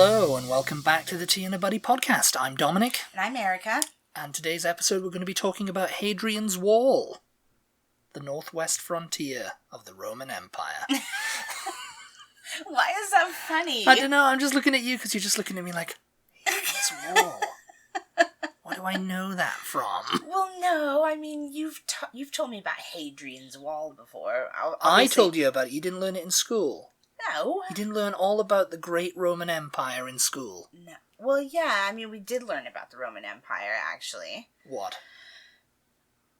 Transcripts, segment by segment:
Hello and welcome back to the Tea and a Buddy podcast. I'm Dominic. And I'm Erica. And today's episode we're going to be talking about Hadrian's Wall, the northwest frontier of the Roman Empire. Why is that funny? I don't know, I'm just looking at you because you're just looking at me like, Hadrian's Wall? Where do I know that from? Well, no, I mean, you've told me about Hadrian's Wall before. I told you about it, you didn't learn it in school. No. You didn't learn all about the great Roman Empire in school. No. Well, yeah, I mean, we did learn about the Roman Empire, actually. What?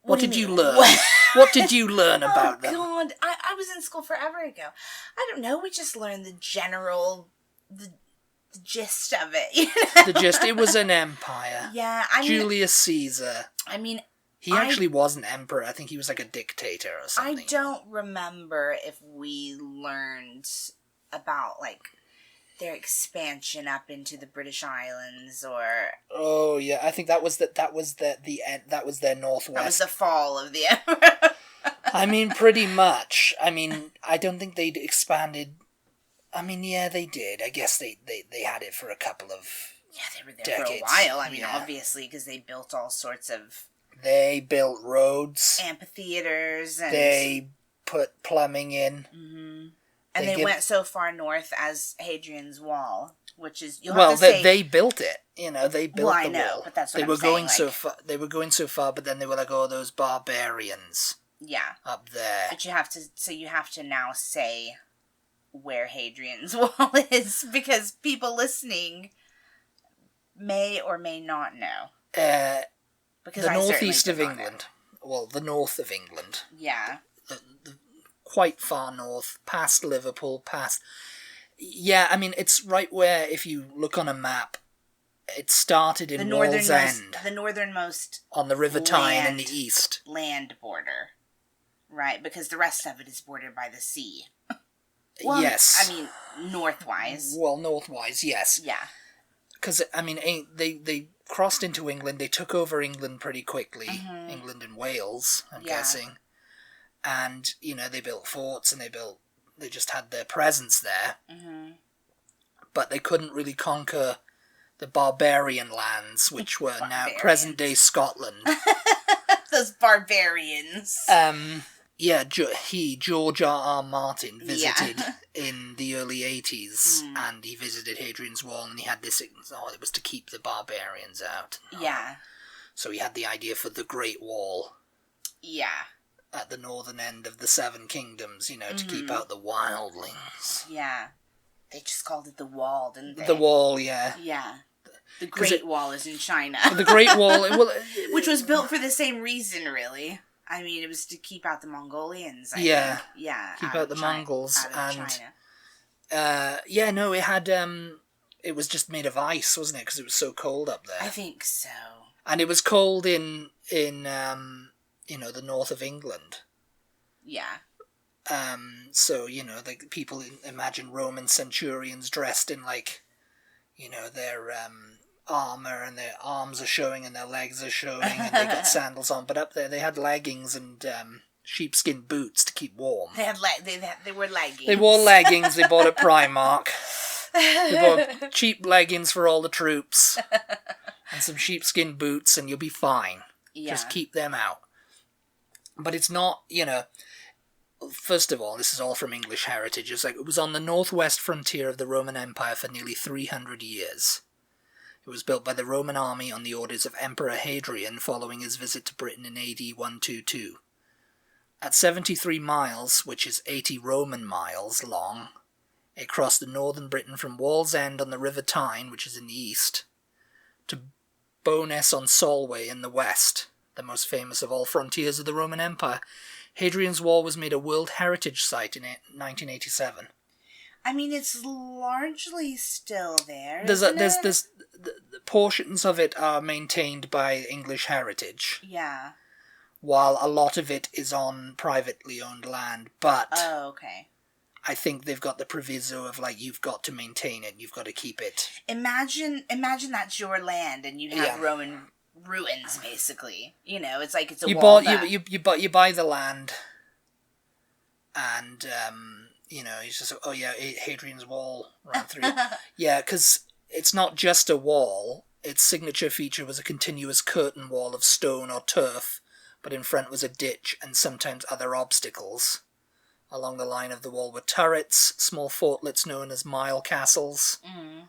What did do you mean? learn? What did you learn about them? Oh, God. I was in school forever ago. I don't know, we just learned the general, the gist of it, you know? The gist, it was an empire. Yeah, I mean... Julius Caesar. I mean... He actually wasn't emperor. I think he was like a dictator or something. I don't remember if we learned about, like, their expansion up into the British Islands or... Oh, yeah. I think that was their northwest. That was the fall of the emperor. I mean, pretty much. I mean, I don't think they'd expanded... I mean, yeah, they did. I guess they had it for a couple of Yeah, they were there decades. for a while. I mean, yeah. Obviously, because they built all sorts of... They built roads. Amphitheaters and... They put plumbing in. Mm-hmm. And they went so far north as Hadrian's Wall, which is... They built it. You know, they built the wall. I know, but that's what they I'm were saying, going so far. They were going so far, but then they were like, "Oh, those barbarians." Yeah. Up there. But you have to now say where Hadrian's Wall is, because people listening may or may not know. Because the I northeast of certainly did not England. Well, the north of England. Yeah. The quite far north, past Liverpool, past... Yeah, I mean, it's right where, if you look on a map, it started in Wall's End. The northernmost... On the River Tyne in the east. Land border. Right, because the rest of it is bordered by the sea. Well, yes. I mean, northwise. Well, northwise, yes. Yeah. Because, I mean, they crossed into England, they took over England pretty quickly. Mm-hmm. England and Wales, I'm guessing. And, you know, they built forts and they just had their presence there. Mm-hmm. But they couldn't really conquer the barbarian lands, which were now present-day Scotland. Those barbarians. Yeah, George R.R. Martin, visited in the early 80s, and he visited Hadrian's Wall, and he had this, it was to keep the barbarians out. Yeah. So he had the idea for the Great Wall. Yeah. At the northern end of the Seven Kingdoms, you know, to keep out the wildlings. Yeah. They just called it the Wall, didn't they? The Wall, yeah. Yeah. The Great Wall is in China. The Great Wall... Which was built for the same reason, really. I mean, it was to keep out the Mongolians, I think. Yeah. Keep out the Mongols. Out of China. It had... it was just made of ice, wasn't it? Because it was so cold up there. I think so. And it was cold in you know, the north of England. Yeah. So, you know, like, people imagine Roman centurions dressed in, like, you know, their armour, and their arms are showing and their legs are showing, and they got sandals on. But up there, they had leggings and sheepskin boots to keep warm. They were leggings. They wore leggings they bought at Primark. They bought cheap leggings for all the troops. And some sheepskin boots, and you'll be fine. Yeah. Just keep them out. But it's not, you know... First of all, this is all from English heritage. It's like, it was on the northwest frontier of the Roman Empire for nearly 300 years. It was built by the Roman army on the orders of Emperor Hadrian following his visit to Britain in AD 122. At 73 miles, which is 80 Roman miles long, it crossed the northern Britain from Wall's End on the River Tyne, which is in the east, to Bowness-on-Solway in the west, the most famous of all frontiers of the Roman Empire. Hadrian's Wall was made a World Heritage Site in 1987. I mean, it's largely still there. There's the portions of it are maintained by English heritage. Yeah. While a lot of it is on privately owned land, but oh, okay. I think they've got the proviso of, like, you've got to maintain it, you've got to keep it. Imagine that's your land and you have Roman ruins, basically. You know, it's like it's a wall. You buy the land, and you know, he's just, oh yeah, Hadrian's Wall ran through. Yeah, because it's not just a wall. Its signature feature was a continuous curtain wall of stone or turf, but in front was a ditch and sometimes other obstacles. Along the line of the wall were turrets, small fortlets known as mile castles. Mm.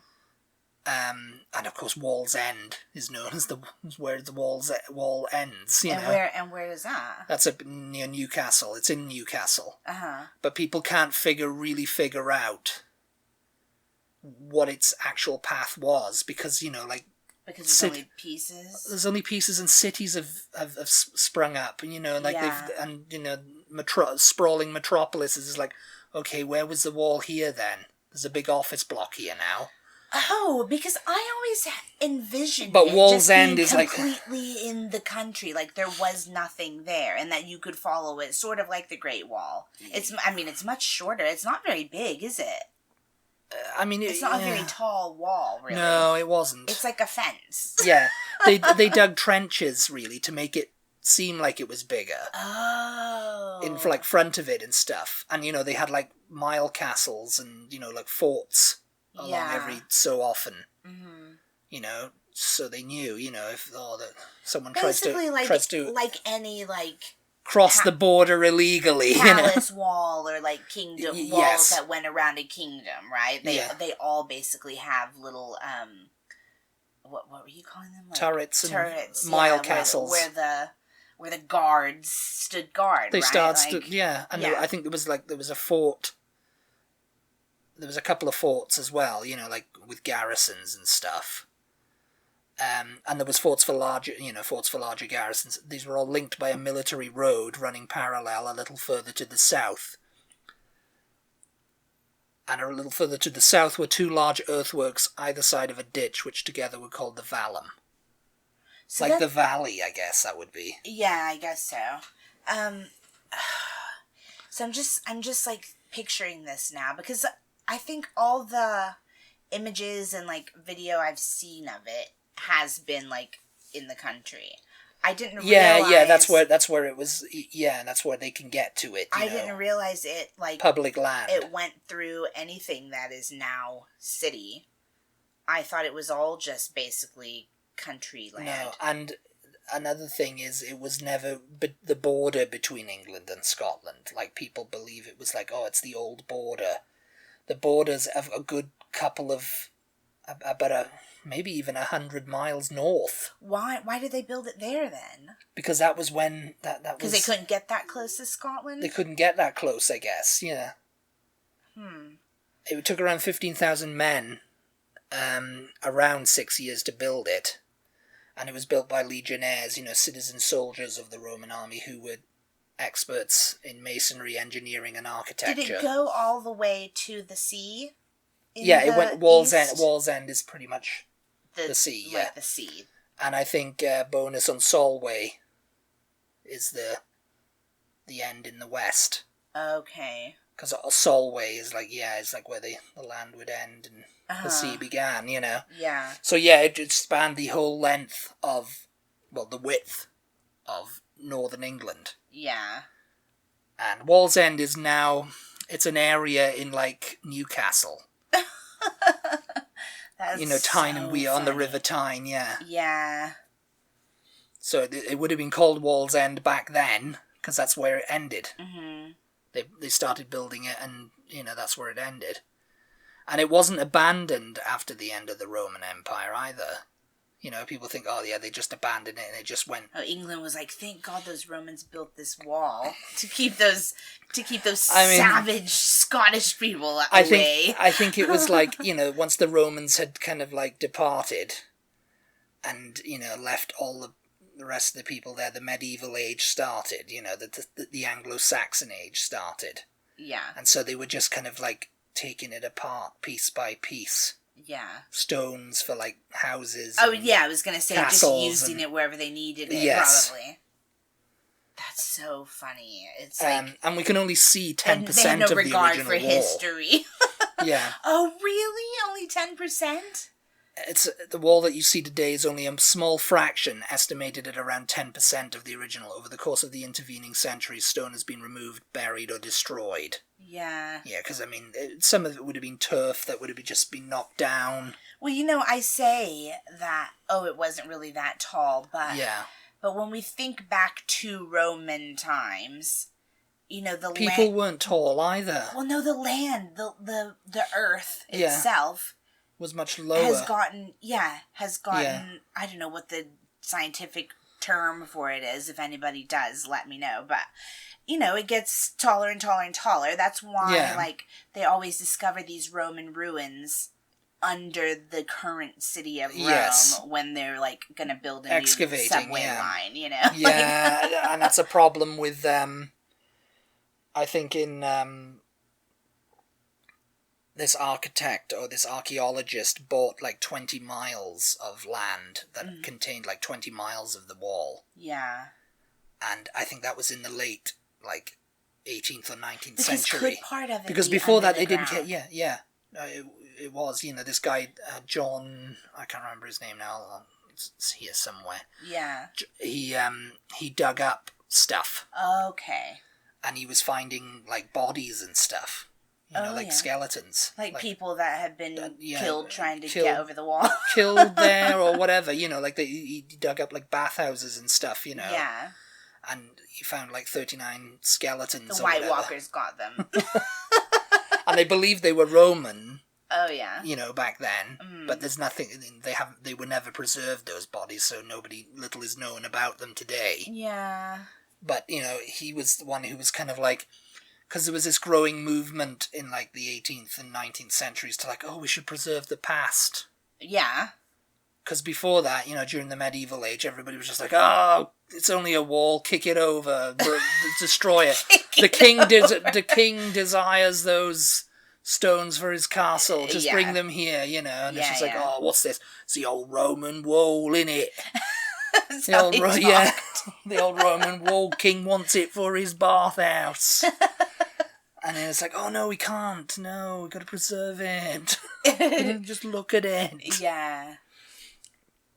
And of course, Wall's End is known as where the wall ends. You know. Where is that? That's near Newcastle. It's in Newcastle. Uh-huh. But people can't really figure out what its actual path was because, you know, like... Because there's only pieces? There's only pieces, and cities have sprung up, you know, like sprawling metropolises is like, okay, where was the wall here then? There's a big office block here now. Oh, because I always envisioned but it Wall's just End being is like completely in the country, like there was nothing there, and that you could follow it, sort of like the Great Wall. It's much shorter. It's not very big, is it? It's not a very tall wall, really. No, it wasn't. It's like a fence. Yeah, they dug trenches really to make it seem like it was bigger. Oh. In like front of it and stuff, and you know they had like mile castles and you know like forts along every so often. Mm-hmm. You know, so they knew, you know, if that someone tries to like any like cross the border illegally, palace wall or like kingdom walls that went around a kingdom, right? They all basically have little what were you calling them? Like, turrets, and mile castles where the guards stood guard. They right? stood, and I think there was a fort. There was a couple of forts as well, you know, like with garrisons and stuff. And there was forts for larger garrisons. These were all linked by a military road running parallel a little further to the south. And a little further to the south were two large earthworks either side of a ditch, which together were called the vallum. So like the valley, I guess that would be. Yeah, I guess so. So I'm just like picturing this now because I think all the images and like video I've seen of it has been like in the country. I didn't realize... Yeah, that's where it was. Yeah, that's where they can get to it. I didn't realize it like public land. It went through anything that is now city. I thought it was all just basically country land. No, and another thing is it was never the border between England and Scotland. Like people believe it was like, oh, it's the old border. The border's a good couple of maybe even 100 miles north. Why did they build it there then? Because that was when that was... Because they couldn't get that close to Scotland? They couldn't get that close, I guess, yeah. It took around 15,000 men, around 6 years to build it. And it was built by legionnaires, you know, citizen soldiers of the Roman army who were experts in masonry, engineering, and architecture. Did it go all the way to the sea? It went Wall's End. Wall's End is pretty much the sea. Yeah, the sea. And I think bonus on Solway is the end in the west. Okay. Because Solway is like it's like where the land would end and the sea began. You know. Yeah. So it spanned the whole length of, the width of northern England. Yeah. And Wall's End is now, it's an area in like Newcastle. That's Tyne and Wear on the River Tyne, yeah. So it would have been called Wall's End back then, because that's where it ended. Mm-hmm. They started building it, and, that's where it ended. And it wasn't abandoned after the end of the Roman Empire either. People think, they just abandoned it and it just went... Oh, England was like, thank God those Romans built this wall to keep those savage Scottish people away. I think it was like, once the Romans had kind of like departed and, left all the rest of the people there, the medieval age started, the Anglo-Saxon age started. Yeah. And so they were just kind of like taking it apart piece by piece. Yeah. Stones for, like, houses. Oh, yeah, I was going to say, just using it wherever they needed it, probably. That's so funny. It's like... and we can only see 10% of the original wall. They had no regard for history. Yeah. Oh, really? Only 10%? It's the wall that you see today is only a small fraction, estimated at around 10% of the original. Over the course of the intervening centuries, stone has been removed, buried, or destroyed. Yeah. Yeah, because, some of it would have been turf that would have just been knocked down. Well, I say that, it wasn't really that tall, but... Yeah. But when we think back to Roman times, the people weren't tall either. Well, no, the land, the earth itself... was much lower. Has gotten, I don't know what the scientific term for it is. If anybody does, let me know. But, it gets taller and taller and taller. That's why, they always discover these Roman ruins under the current city of Rome when they're, going to build a new subway line, Yeah, and that's a problem with, I think in, this architect or this archaeologist bought 20 miles of land that contained 20 miles of the wall. Yeah. And I think that was in the late 18th or 19th because century. Could part of it because before that they didn't get it was this guy John, I can't remember his name now. It's here somewhere. Yeah. He dug up stuff. Okay. And he was finding bodies and stuff. Skeletons. People that had been killed trying to get over the wall. Killed there or whatever, he dug up bathhouses and stuff, Yeah. And he found 39 skeletons. The White Walkers got them. And they believed they were Roman. Oh yeah. Back then. But there's nothing, they were never preserved, those bodies, so little is known about them today. Yeah. But, he was the one who was kind of because there was this growing movement in the 18th and 19th centuries to we should preserve the past. Yeah. Because before that, during the medieval age, everybody was just it's only a wall, kick it over, destroy it. The king desires those stones for his castle, just bring them here, and it's just what's this? It's the old The old Roman wall king wants it for his bathhouse. And then it's oh no, we can't. No, we've got to preserve it. Just look at it. Yeah.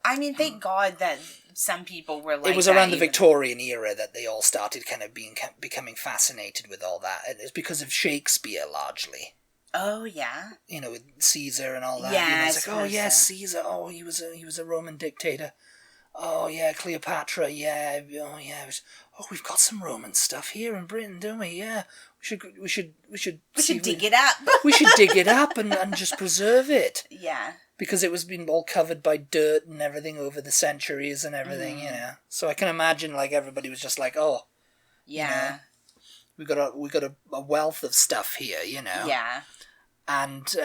I mean, thank God that some people were it was around the Victorian era that they all started kind of becoming fascinated with all that. It's because of Shakespeare, largely. Oh, yeah? With Caesar and all that. Yeah, it's Caesar. Oh, he was a Roman dictator. Oh, yeah, Cleopatra, yeah. Oh, yeah. We've got some Roman stuff here in Britain, don't we? Yeah. We should dig it up. We should dig it up and just preserve it. Yeah. Because it was been all covered by dirt and everything over the centuries and everything, So I can imagine, everybody was just oh. Yeah. We got a wealth of stuff here, Yeah. And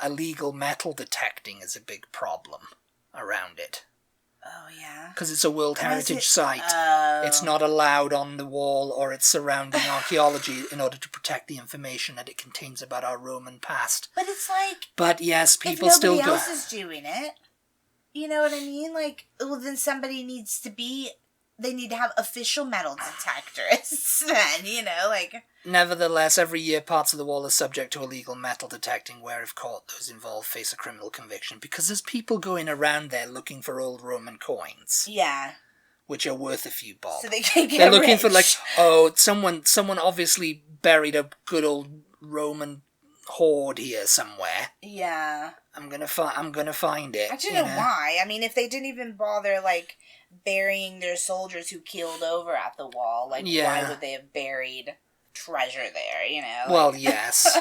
illegal metal detecting is a big problem around it. Oh, yeah? Because it's a World Heritage Site. It's not allowed on the wall or its surrounding archaeology in order to protect the information that it contains about our Roman past. But it's But yes, people still go... If nobody else is doing it, you know what I mean? Then somebody needs to be... They need to have official metal detectors then, Nevertheless, every year parts of the wall are subject to illegal metal detecting where, if caught, those involved face a criminal conviction. Because there's people going around there looking for old Roman coins. Yeah. Which are worth a few bob. So they can get They're looking rich. for someone obviously buried a good old Roman hoard here somewhere. Yeah. I'm gonna find it. I don't know why. I mean, if they didn't even bother, burying their soldiers who keeled over at the wall, why would they have buried treasure there, Well, yes.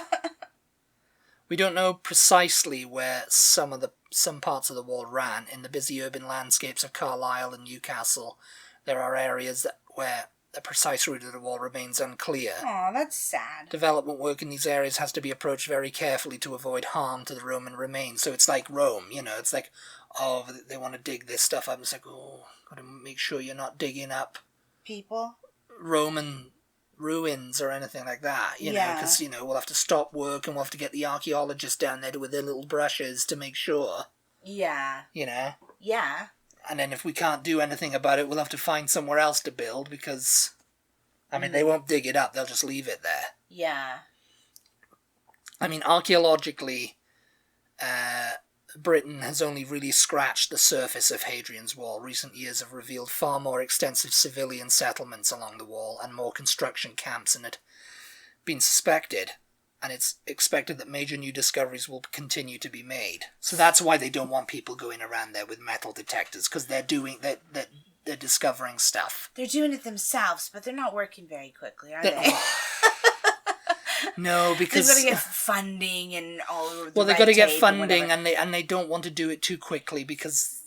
We don't know precisely where some parts of the wall ran. In the busy urban landscapes of Carlisle and Newcastle, there are areas where the precise route of the wall remains unclear. Aw, that's sad. Development work in these areas has to be approached very carefully to avoid harm to the Roman remains. So it's like Rome, it's they want to dig this stuff up. It's got to make sure you're not digging up people, Roman ruins or anything like that, because, we'll have to stop work and we'll have to get the archaeologists down there with their little brushes to make sure. Yeah. Yeah. And then if we can't do anything about it, we'll have to find somewhere else to build because, they won't dig it up, they'll just leave it there. Yeah. Archaeologically, Britain has only really scratched the surface of Hadrian's Wall. Recent years have revealed far more extensive civilian settlements along the wall and more construction camps than had been suspected. and it's expected that major new discoveries will continue to be made. So that's why they don't want people going around there with metal detectors, because they're discovering stuff. They're doing it themselves, but they're not working very quickly, are they? No, because they've got to get funding and all. Well, they've got to get funding, and they don't want to do it too quickly because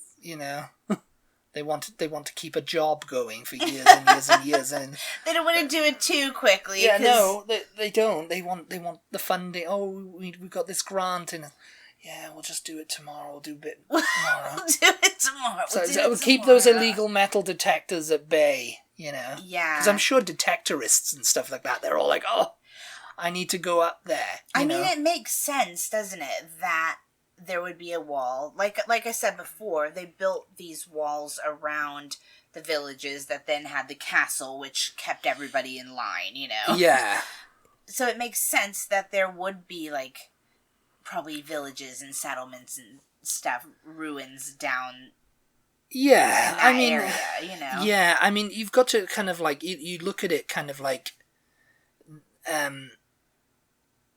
they want to keep a job going for years and years and years, and they don't want to do it too quickly. Yeah, no, they don't. They want the funding. Oh, we got this grant, and yeah, we'll just do it tomorrow. We'll do a bit tomorrow. We'll do it tomorrow. We'll keep those illegal metal detectors at bay. Yeah, because I'm sure detectorists and stuff like that, they're all like, oh, I need to go up there. I mean, it makes sense, doesn't it, that there would be a wall. Like I said before, they built these walls around the villages that then had the castle, which kept everybody in line, Yeah. So it makes sense that there would be, like, probably villages and settlements and stuff, ruins down yeah, in that area, Yeah, I mean, you've got to kind of, like, you look at it kind of like,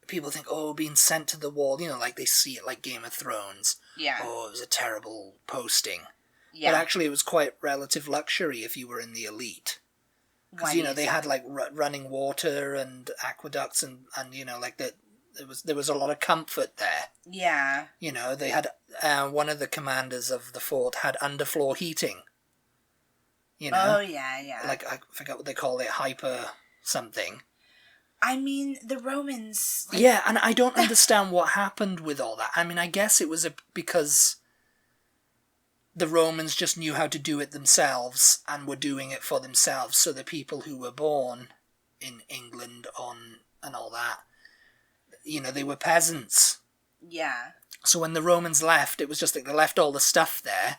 people think, oh, being sent to the wall, like they see it like Game of Thrones. Yeah. Oh, it was a terrible posting. Yeah. But actually it was quite relative luxury if you were in the elite. Because, they had, like, running water and aqueducts and like, there was a lot of comfort there. Yeah. They had, one of the commanders of the fort had underfloor heating. Oh, yeah. Like, I forget what they call it, hyper something. I mean, the Romans... Like... Yeah, and I don't understand what happened with all that. I mean, I guess it was because the Romans just knew how to do it themselves and were doing it for themselves. So the people who were born in England and all that, they were peasants. Yeah. So when the Romans left, it was just like they left all the stuff there.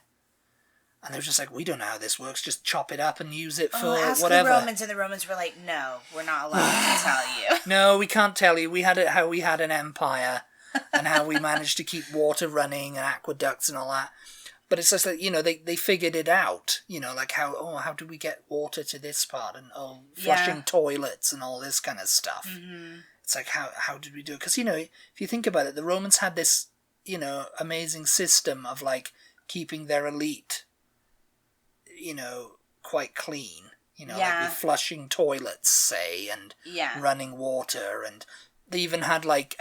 And they were just like, we don't know how this works. Just chop it up and use it for ask whatever. The Romans, and the Romans were like, no, we're not allowed to tell you. No, we can't tell you. We had it how we had an empire and how we managed to keep water running and aqueducts and all that. But it's just like, they figured it out. Like how do we get water to this part? And flushing toilets and all this kind of stuff. Mm-hmm. It's like, how did we do it? Because, if you think about it, the Romans had this, amazing system of, like, keeping their elite, quite clean. Like with flushing toilets, say, and running water. And they even had, like,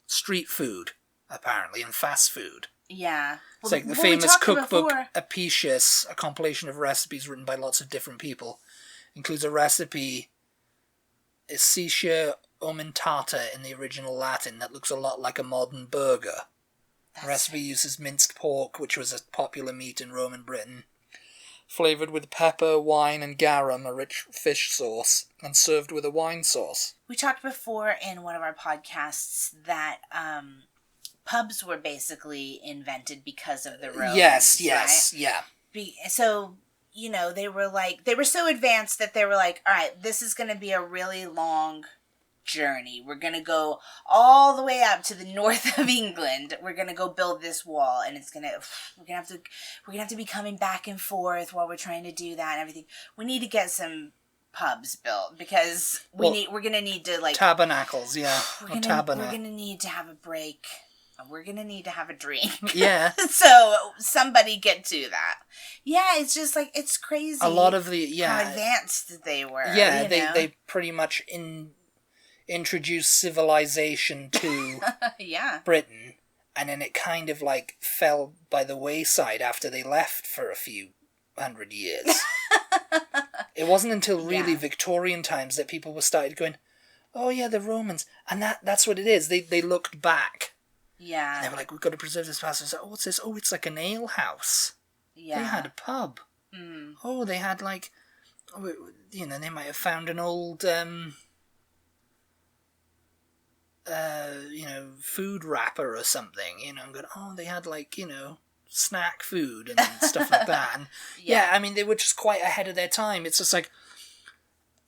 street food, apparently, and fast food. Yeah. It's like the famous cookbook, Apicius, a compilation of recipes written by lots of different people, includes a recipe, Essetia Omentata in the original Latin, that looks a lot like a modern burger. The recipe uses minced pork, which was a popular meat in Roman Britain, flavoured with pepper, wine, and garum, a rich fish sauce, and served with a wine sauce. We talked before in one of our podcasts that pubs were basically invented because of the Romans. Yes, right? Yeah. So, they were so advanced that they were like, all right, this is going to be a really long journey. We're going to go all the way up to the north of England. We're going to go build this wall, and we're going to have to be coming back and forth while we're trying to do that and everything. We need to get pubs built because we're going to need to, like, tabernacles, yeah. We're going to need to have a break. We're going to need to have a drink. Yeah. So somebody get to that. Yeah, it's just like, it's crazy. A lot of how advanced they were. Yeah, they pretty much introduced civilization to Britain, and then it kind of, like, fell by the wayside after they left for a few 100 years. It wasn't until really Victorian times that people were started going, oh yeah, the Romans. And that's what it is. They looked back. Yeah. And they were like, we've got to preserve this past. And oh, what's this? Oh, it's like an ale house. Yeah. They had a pub. Mm. Oh, they had, like, they might have found an old, food wrapper or something, and going, oh, they had, like, snack food and stuff like that. And I mean, they were just quite ahead of their time. It's just like,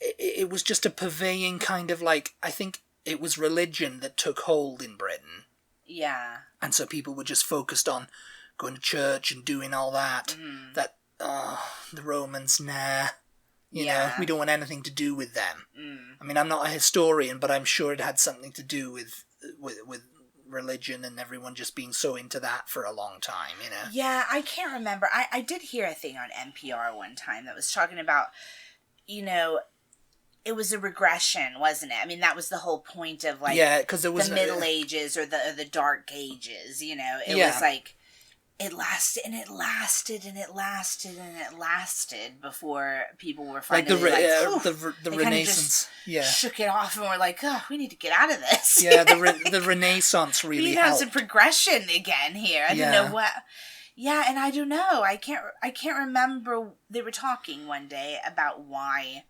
it was just a purveying kind of, like, I think it was religion that took hold in Britain. Yeah. And so people were just focused on going to church and doing all that. Mm. That, the Romans, nah. You know, we don't want anything to do with them. I mean, I'm not a historian, but I'm sure it had something to do with religion and everyone just being so into that for a long time, you know? Yeah, I can't remember. I did hear a thing on NPR one time that was talking about, you know, it was a regression, wasn't it? I mean, that was the whole point of, like, because there was the Middle Ages or the Dark Ages, you know? It was like, it lasted and it lasted and it lasted and it lasted before people were finally the Renaissance. Shook it off and were like, oh, we need to get out of this. Yeah, the Renaissance really we helped. have some progression again here. I don't know what. Yeah, and I don't know. I can't remember. They were talking one day about why,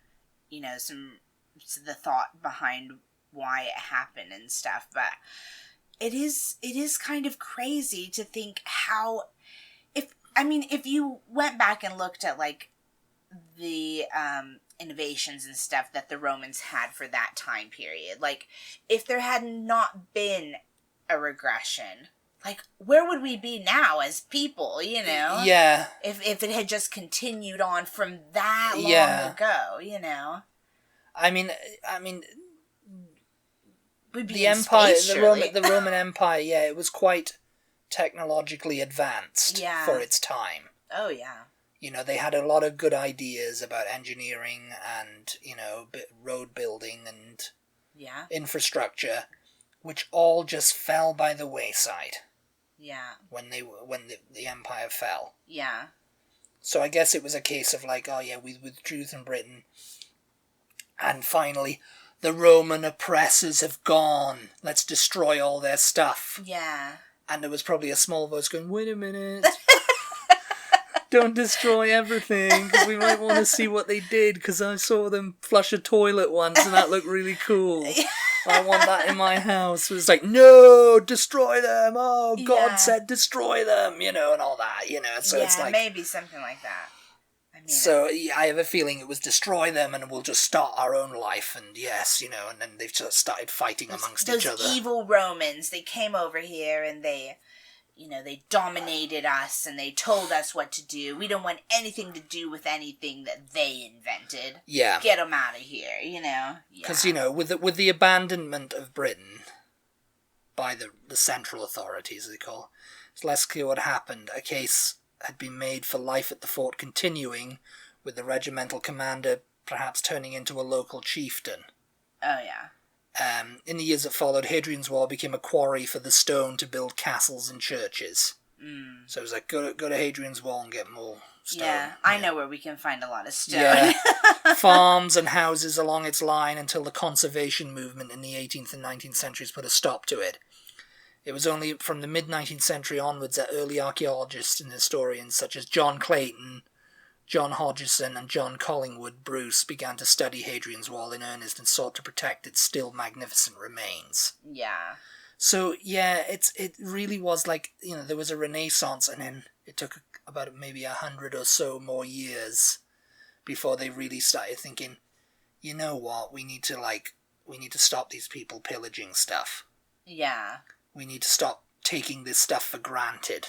you know, the thought behind why it happened and stuff, but it is kind of crazy to think how, if you went back and looked at, like, the innovations and stuff that the Romans had for that time period, like, if there had not been a regression, like, where would we be now as people, you know? Yeah. If it had just continued on from that long ago, you know? I mean, the Empire, the Roman Empire, it was quite technologically advanced for its time. Oh, yeah. You know, they had a lot of good ideas about engineering and, you know, road building and infrastructure, which all just fell by the wayside. Yeah. When the Empire fell. Yeah. So I guess it was a case of, like, we withdrew from Britain, and finally the Roman oppressors have gone. Let's destroy all their stuff. Yeah. And there was probably a small voice going, wait a minute. Don't destroy everything, because we might want to see what they did, because I saw them flush a toilet once and that looked really cool. I want that in my house. It was like, no, destroy them. Oh, God said destroy them, you know, and all that, you know. So it's like, maybe something like that. So I have a feeling it was destroy them and we'll just start our own life, and you know, and then they've just started fighting amongst each other. Those evil Romans, they came over here and they, you know, they dominated us and they told us what to do. We don't want anything to do with anything that they invented. Yeah. Get them out of here, you know. Because, you know, with the abandonment of Britain by the central authorities, they call, it's less clear what happened. A case had been made for life at the fort continuing, with the regimental commander perhaps turning into a local chieftain. Oh, yeah. In the years that followed, Hadrian's Wall became a quarry for the stone to build castles and churches. So it was like, go to Hadrian's Wall and get more stone. Yeah, I know where we can find a lot of stone. Yeah. Farms and houses along its line until the conservation movement in the 18th and 19th centuries put a stop to it. It was only from the mid-19th century onwards that early archaeologists and historians such as John Clayton, John Hodgson, and John Collingwood Bruce began to study Hadrian's Wall in earnest and sought to protect its still magnificent remains. Yeah. So, it really was like, you know, there was a renaissance, and then it took about maybe 100 or so more years before they really started thinking, you know what, we need to stop these people pillaging stuff. Yeah. We need to stop taking this stuff for granted,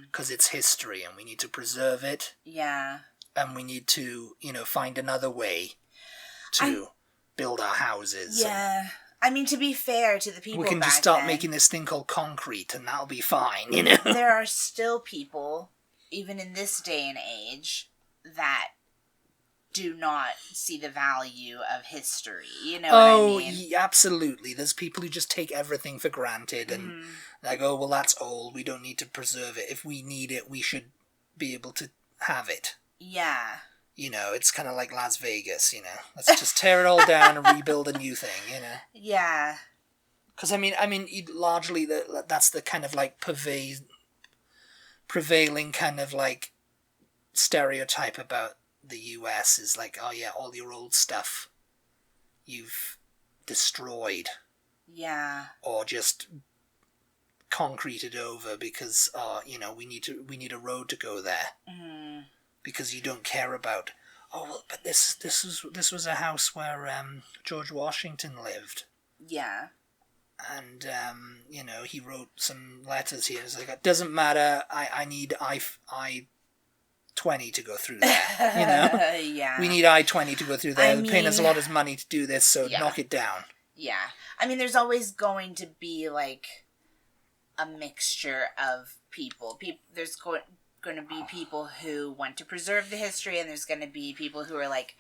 because it's history and we need to preserve it. Yeah. And we need to, you know, find another way to build our houses. Yeah. I mean, to be fair to the people we can back just start then, making this thing called concrete and that'll be fine, you know? There are still people, even in this day and age, that do not see the value of history, you know what I mean? Yeah, absolutely. There's people who just take everything for granted and like, oh, well, that's old, we don't need to preserve it. If we need it, we should be able to have it. Yeah. You know, it's kind of like Las Vegas, you know. Let's just tear it all down and rebuild a new thing, you know. Yeah. Because, I mean, largely that's the kind of, like, prevailing kind of, like, stereotype about the US is like, oh yeah, all your old stuff you've destroyed. Yeah. Or just concreted over because, you know, we need a road to go there. Because you don't care about, oh, well, but this was a house where George Washington lived. Yeah. And, you know, he wrote some letters here. It's like, it doesn't matter, I I-20 to go through there, you know? Yeah. We need I-20 to go through there. They're paying us a lot of money to do this, so knock it down. Yeah. I mean, there's always going to be, like, a mixture of people. There's going to be people who want to preserve the history, and there's going to be people who are like,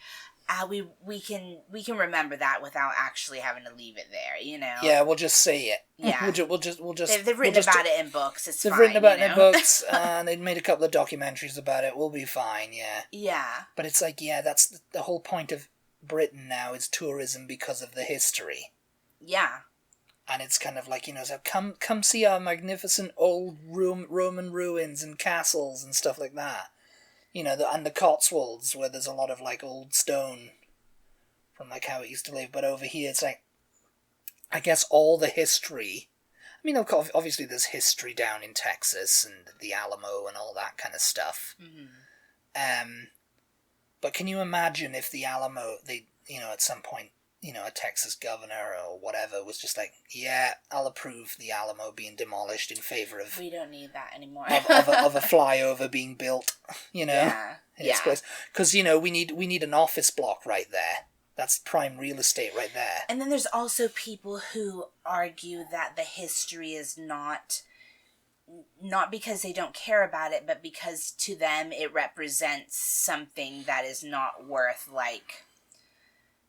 we can remember that without actually having to leave it there, you know? Yeah, we'll just say it. Yeah. We'll just They've written about it in books. It's fine. They've written about it in books, and they've made a couple of documentaries about it. We'll be fine, yeah. Yeah. But it's like, yeah, that's the whole point of Britain now is tourism because of the history. Yeah. And it's kind of like, you know, so come see our magnificent old Roman ruins and castles and stuff like that. You know, and the Cotswolds, where there's a lot of, like, old stone from, like, how it used to live. But over here, it's like, I guess all the history... I mean, obviously there's history down in Texas and the Alamo and all that kind of stuff. Mm-hmm. But can you imagine if the Alamo, at some point, a Texas governor or whatever was just like, yeah, I'll approve the Alamo being demolished in favor of... We don't need that anymore. of a flyover being built, Yeah. Because, we need an office block right there. That's prime real estate right there. And then there's also people who argue that the history is not because they don't care about it, but because to them it represents something that is not worth, like...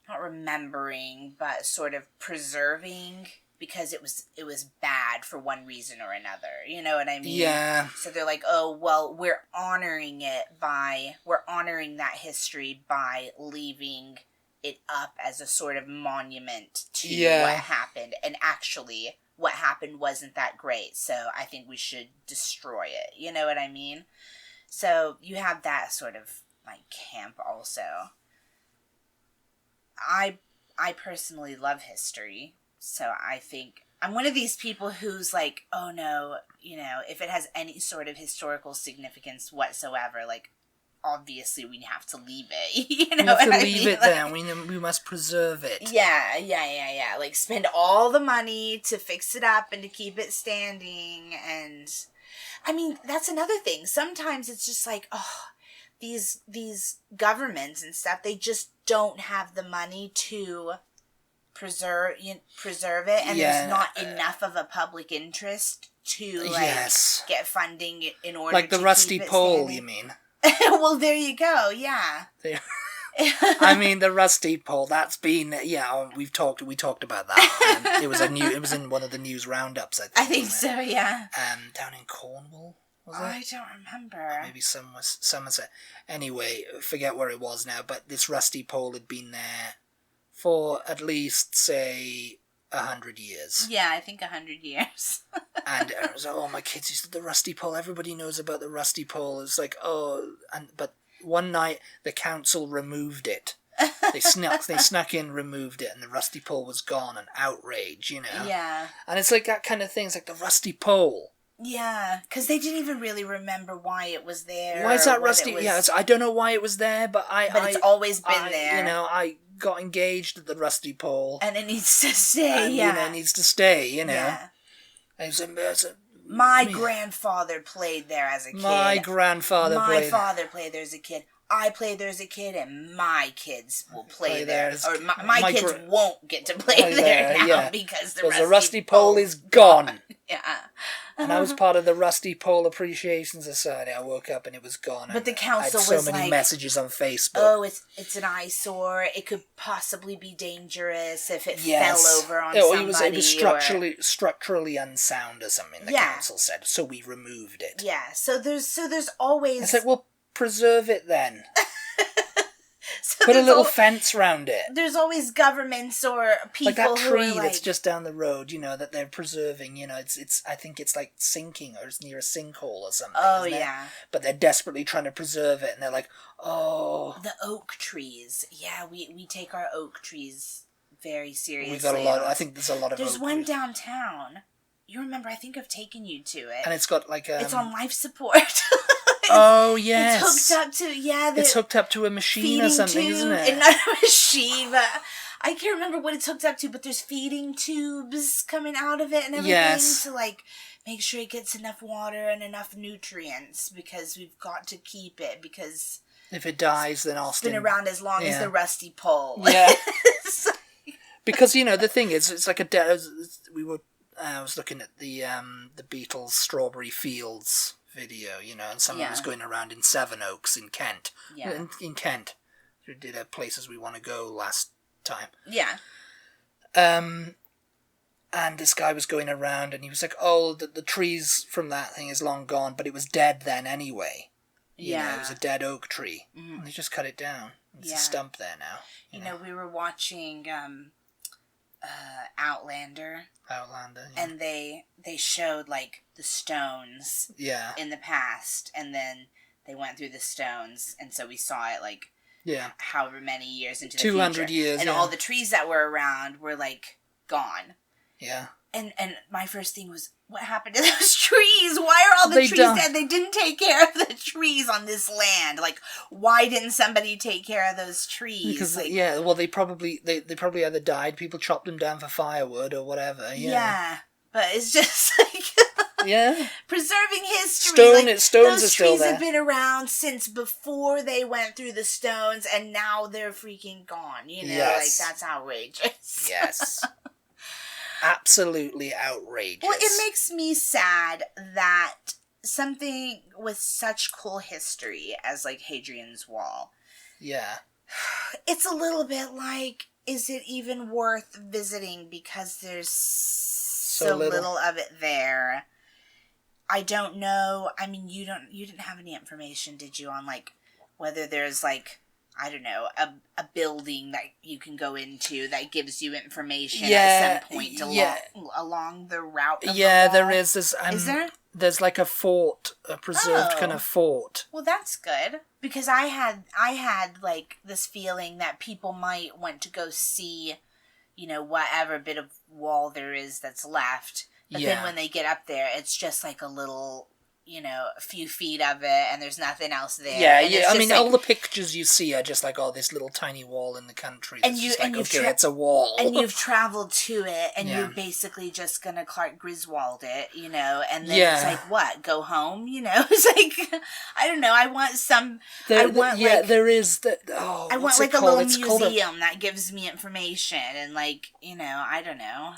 not remembering, but sort of preserving, because it was bad for one reason or another. You know what I mean? Yeah. So they're like, oh, well, we're honoring that history by leaving it up as a sort of monument to what happened. And actually, what happened wasn't that great, so I think we should destroy it. You know what I mean? So you have that sort of, like, camp also. I personally love history, so I think I'm one of these people who's like, oh no, if it has any sort of historical significance whatsoever, like, obviously we have to leave it. We have to leave it there. We must preserve it. Yeah. Like, spend all the money to fix it up and to keep it standing. And I mean, that's another thing. Sometimes it's just like, oh, these governments and stuff, they just don't have the money to preserve it, and there's not enough of a public interest to get funding in order like the to rusty keep it pole standing. You mean? Well, there you go. Yeah. I mean, the rusty pole. That's been we talked about that. It was in one of the news roundups. I think so. Yeah. Down in Cornwall. I don't remember. Maybe Somerset. Anyway, forget where it was now, but this rusty pole had been there for at least, say, 100 years. Yeah, I think 100 years. And it was like, oh, my kids used to the rusty pole. Everybody knows about the rusty pole. It's like, but one night the council removed it. They snuck in, removed it, and the rusty pole was gone, and outrage, Yeah. And it's like that kind of thing. It's like the rusty pole. Yeah, because they didn't even really remember why it was there. Why is that rusty? Yeah, I don't know why it was there, but it's always been there. I got engaged at the rusty pole. And it needs to stay, it needs to stay, Yeah. My grandfather played there as a kid. My father played there as a kid. I played there as a kid, and my kids will play there. Or my kids won't get to play there now because the rusty pole is gone. Yeah. And I was part of the Rusty Pole Appreciation Society. I woke up and it was gone. But the council was so many messages on Facebook. Oh, it's an eyesore. It could possibly be dangerous if it fell over on somebody. It was structurally unsound, or something. The council said, so we removed it. Yeah. So there's always. It's like, well, preserve it then. Put a little fence around it. There's always governments or people like that tree who are that's just down the road, that they're preserving. It's I think it's like sinking, or it's near a sinkhole or something. Oh yeah. But they're desperately trying to preserve it, and they're like, oh. The oak trees. Yeah, we take our oak trees very seriously. We got a lot. I think there's a lot of. There's one downtown. You remember? I think I've taken you to it. And it's got like it's on life support. Oh yes, it's hooked up to it's hooked up to a machine or something, isn't it? And not a machine, but I can't remember what it's hooked up to. But there's feeding tubes coming out of it and everything to like make sure it gets enough water and enough nutrients because we've got to keep it because if it dies, then Austin... It's been around as long as the rusty pole. Yeah. Because, the thing is, it's like I was looking at the Beatles' Strawberry Fields video, and someone was going around in Sevenoaks in Kent. Yeah. In Kent. We did places we want to go last time. Yeah. And this guy was going around and he was like, oh, the trees from that thing is long gone, but it was dead then anyway. It was a dead oak tree. Mm. And they just cut it down. It's a stump there now. We were watching Outlander. And they showed, like, the stones in the past. And then they went through the stones. And so we saw it, like, however many years into the 200 future. years, and all the trees that were around were, like, gone. Yeah. And my first thing was, what happened to those trees? Why are all the trees dead? They didn't take care of the trees on this land. Like, why didn't somebody take care of those trees? Because, like, they probably either died, people chopped them down for firewood or whatever. Yeah, but it's just like... preserving history. Stones are still there. Those trees have been around since before they went through the stones, and now they're freaking gone. Like, that's outrageous. Yes. Absolutely outrageous. Well, it makes me sad that something with such cool history as, like, Hadrian's Wall. Yeah. It's a little bit like, is it even worth visiting because there's so little of it there? I don't know. I mean, you didn't have any information, did you, on, like, whether there's, like, I don't know, a building that you can go into that gives you information at some point along the route of the wall? There is. Is there? There's like a fort, a preserved kind of fort. Well, that's good. Because I had like this feeling that people might want to go see, whatever bit of wall there is that's left. But then when they get up there, it's just like a little... a few feet of it, and there's nothing else there. Yeah. I mean, all the pictures you see are just like, this little tiny wall in the country. And it's a wall. And you've traveled to it, and you're basically just gonna Clark Griswold it, and then it's like, what? Go home? It's like, I don't know. I want some. There is that. I want like a little museum that gives me information, and like, I don't know.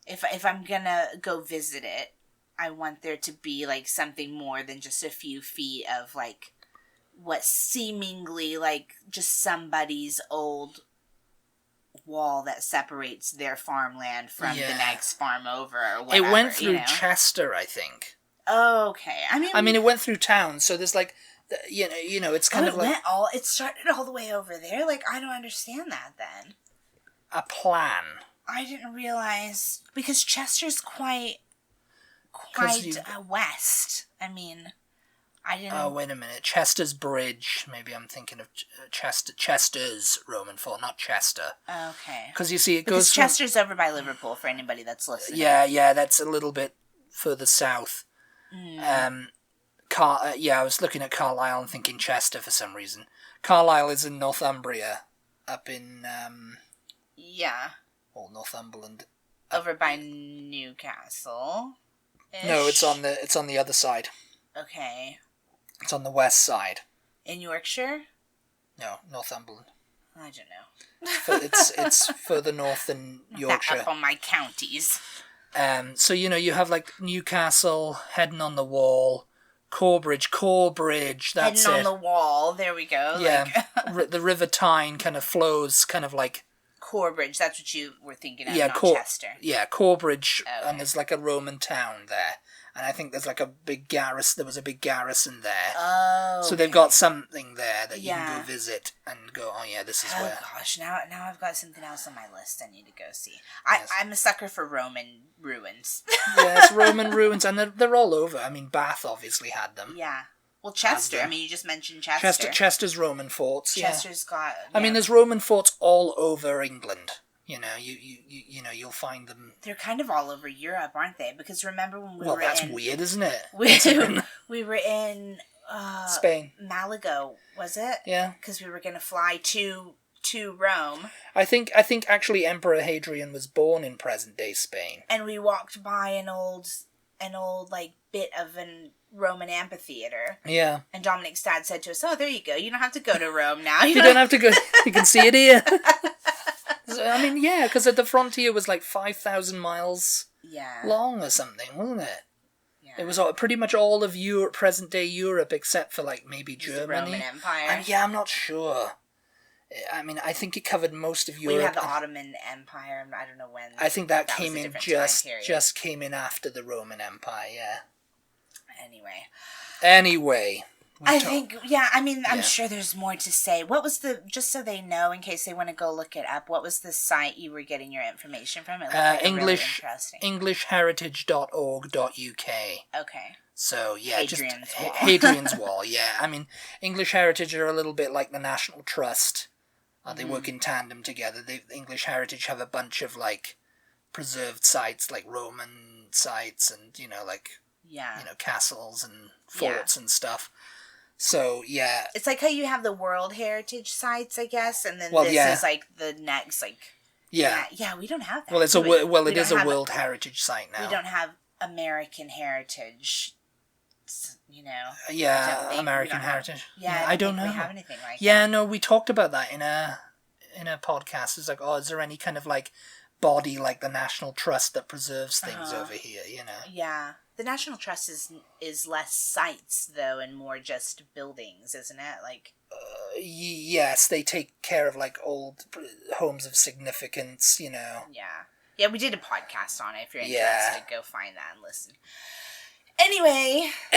If I'm gonna go visit it, I want there to be, like, something more than just a few feet of, like, what seemingly, like, just somebody's old wall that separates their farmland from the next farm over or whatever. It went through Chester, I think. Okay. I mean, it went through town, so there's, like, it's kind of like... It started all the way over there? Like, I don't understand that, then. A plan. I didn't realize... Because Chester's quite west. I mean, I didn't... Oh, wait a minute. Chester's Bridge. Maybe I'm thinking of Chester's Roman fort, not Chester. Okay. Because you see, because Chester's over by Liverpool, for anybody that's listening. Yeah, that's a little bit further south. Mm. I was looking at Carlisle and thinking Chester for some reason. Carlisle is in Northumbria, up in... Or Northumberland. Over by Newcastle. No, it's on the other side. Okay. It's on the west side. In Yorkshire? No, Northumberland. I don't know. it's further north than Yorkshire. Up on my counties. So you have like Newcastle, Heading on the Wall, Corbridge, that's Heading on the Wall, there we go. Yeah, the River Tyne kind of flows kind of like... Corbridge, that's what you were thinking of, not Chester. Yeah, Corbridge, okay. And there's like a Roman town there. And I think there's like a big garrison, there was a big garrison there. Oh, so they've got something there that you can go visit and go, this is where... Oh gosh, now I've got something else on my list I need to go see. I'm a sucker for Roman ruins. Yes, Roman ruins, and they're all over. I mean, Bath obviously had them. Yeah. Well, Chester. I mean, you just mentioned Chester. Chester's Roman forts. Chester's got. Yeah. I mean, there's Roman forts all over England. You'll find them. They're kind of all over Europe, aren't they? Because remember when we were in... Well, that's weird, isn't it? We were in Spain, Malaga, was it? Yeah. Because we were going to fly to to Rome. I think actually Emperor Hadrian was born in present-day Spain. And we walked by an old like bit of an Roman amphitheater. Yeah. And Dominic's dad said to us, "Oh, there you go. You don't have to go to Rome now. You don't have to go. You can see it here." I mean, yeah, because the frontier was like 5,000 miles long or something, wasn't it? Yeah. It was pretty much all of Europe, present-day Europe, except for like maybe Germany. The Roman Empire. I'm not sure. I mean, I think it covered most of Europe. Well, you had the Ottoman Empire. I don't know when. I think that came in just came in after the Roman Empire. Yeah. Anyway. I'm sure there's more to say. What was just so they know, in case they want to go look it up, what was the site you were getting your information from? It looked like English, really interesting. EnglishHeritage.org.uk. Okay. So, yeah, Hadrian's Wall. Hadrian's Wall, yeah. I mean, English Heritage are a little bit like the National Trust. They work in tandem together. English Heritage have a bunch of, like, preserved sites, like Roman sites and, castles and forts and stuff. So, yeah. It's like how you have the World Heritage sites, I guess, and then is like the next, like... Yeah. Yeah, we don't have that. Well, it is a World Heritage site now. We don't have American Heritage, Yeah, American Heritage. Yeah, I don't know. We have anything like that. Yeah, no, we talked about that in a podcast. It's like, is there any kind of, like, body like the National Trust that preserves things over here, Yeah. The National Trust is less sites, though, and more just buildings, isn't it? Like... yes, they take care of, like, old homes of significance, Yeah. Yeah, we did a podcast on it. If you're interested, go find that and listen.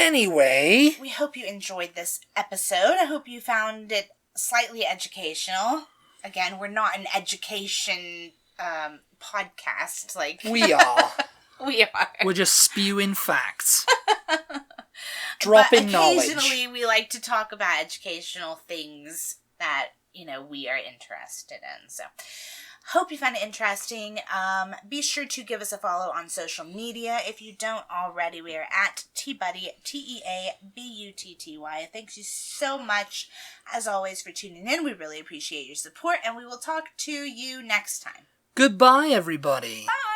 Anyway. We hope you enjoyed this episode. I hope you found it slightly educational. Again, we're not an education podcast. Like we are. We are. We're just spewing facts. Dropping knowledge. Occasionally, we like to talk about educational things that, we are interested in. So, hope you found it interesting. Be sure to give us a follow on social media. If you don't already, we are at TButty, TEABUTTY. Thanks you so much, as always, for tuning in. We really appreciate your support, and we will talk to you next time. Goodbye, everybody. Bye.